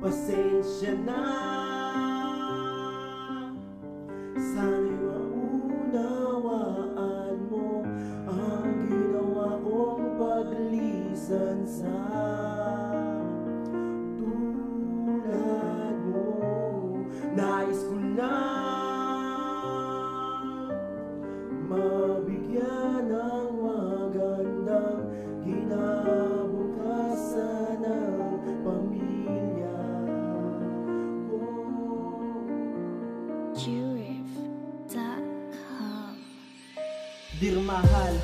Pasensya na, sana'y maunawaan mo ang ginawa kong paglisan sa tulad mo. Nais ko na mabigyan ng magandang kinabukasan ng pamilya ko. Jurif.com. Dear mahal,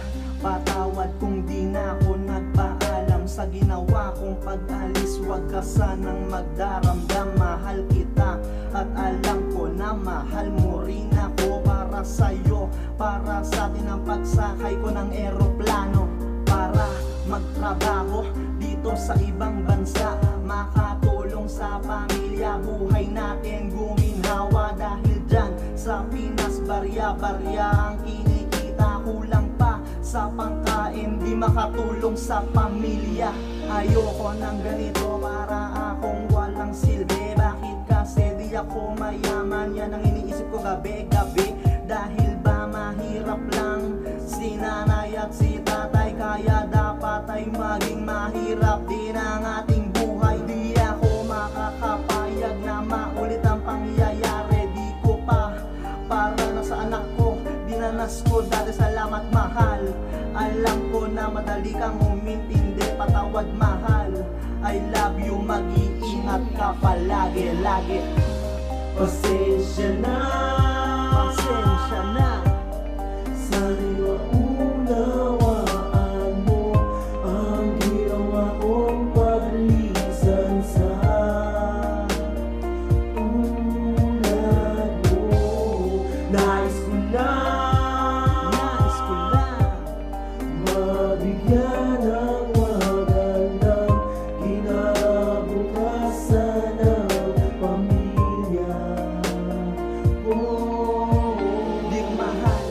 patawad kung di na ako nagpaalam sa ginawa kong pag-alis. Huwag ka sanang magdaramdam, mahal kita at alam ko na mahal mo rin ako. Para sa'yo, para sa atin ang pagsakay ko ng eroplano, para magtrabaho dito sa ibang bansa, makatulong sa pamilya, buhay natin guminhawa. Dahil dyan sa Pinas, barya-barya ang kinikita, kulang pa sa pangkain, di makatulong sa pamilya. Ayoko ng ganito, para akong walang silbi. Bakit kasi di ako mayaman? Yan ang iniisip ko gabi-gabi. Dahil ba mahirap lang si nanay at si tatay, kaya dapat ay maging mahirap din ang ating buhay. Di ako makakapayag na maulit ang pangyayari. Di ko pa para na sa anak ko, dinanas ko dati. Salamat mahal, alam ko na madali kang umintindi. Patawad mahal, I love you, mag-iingat ka palagi, lagi. Pasensya na, Pasensya na, sana'y maunawaan mo ang ginawa kong paglisan sa tulad mo. Nais ko lang mabigyan ng magandang kinabukasan ng pamilya ko. Di mahal,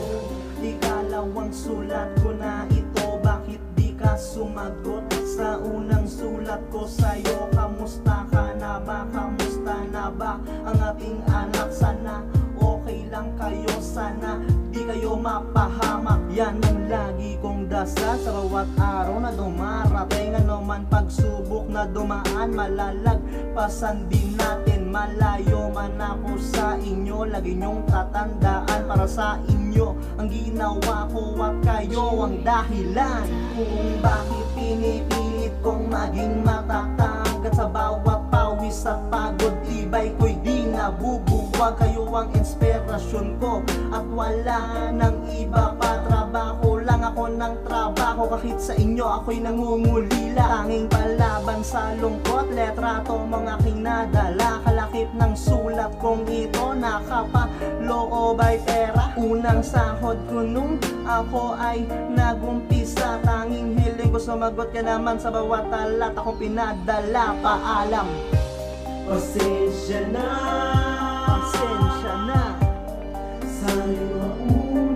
ikalawang sulat ko na ito. Bakit di ka sumagot sa unang sulat ko sa'yo? Kamusta ka na ba? Kamusta na ba ang ating anak? Sana okay lang kayo, sana di kayo mapahamak. Yan ang lagi kong dasal sa bawat araw na dumarating. Ano man pagsubok na dumaan, malalagpasan din natin. Malayo man ako sa inyo, lagi niyong tatandaan. Para sa inyo ang ginawa ko at kayo ang dahilan kung bakit pinipilit kong maging matatag. At sa bawat pawis at pagod, tibay ko'y di nabubuwag. Kayo ang inspirasyon ko at wala nang iba pa. Trabaho lang ako ng trabaho, kahit sa inyo ako'y nangungulila. Tanging palaban sa lungkot, letrato mga aking nadala. Kalakip ng sulat kong ito, nakapaloob ay pera. Unang sahod ko nung ako ay nagumpisa. Tanging hiling ko, sumagot ka naman sa bawat talat akong pinadala. Paalam. Pasensya na, Pasensya na, sana'y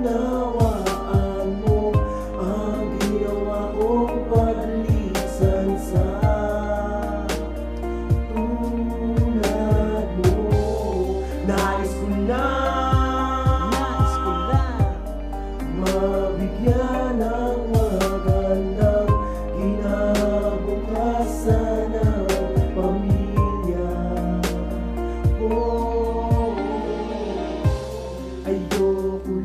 maunawaan mo ang ginawa kong paglisan sa tulad mo. Nais ko lang mabigyan ng magandang kinabukasan ng pamilya ko. Ayoko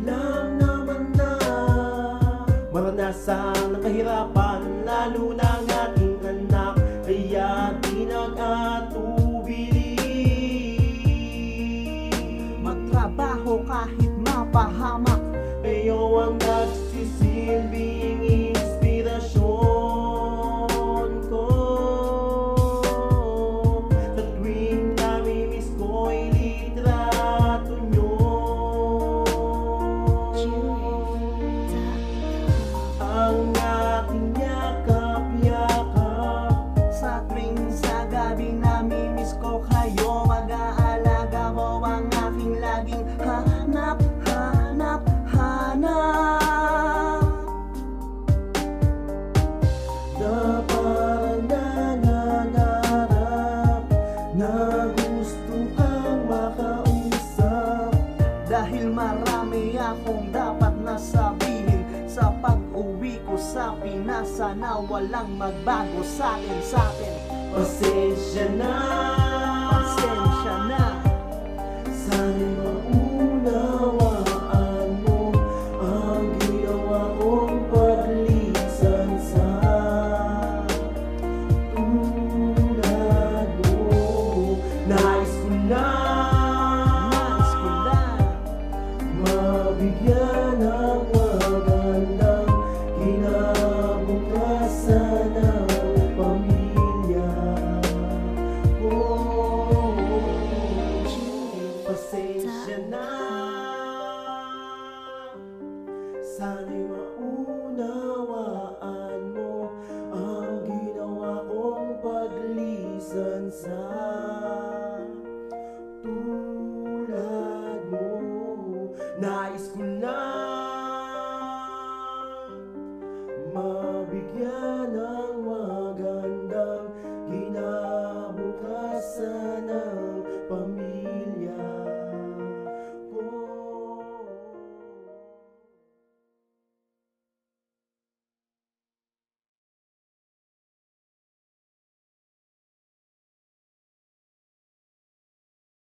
sana walang magbago sa'tin. Pasensya na, Pasensya na. sana'y maunawaan mo ang ginawa kong paglisan sa tulad mo. Nais ko Nais ko lang mabigyan ng magandang kinabukasan ng pamilya ko. Pasensya na, sana'y maunawaan mo ang ginawa kong paglisan sa tulad mo. Nais ko lang mabigyan ng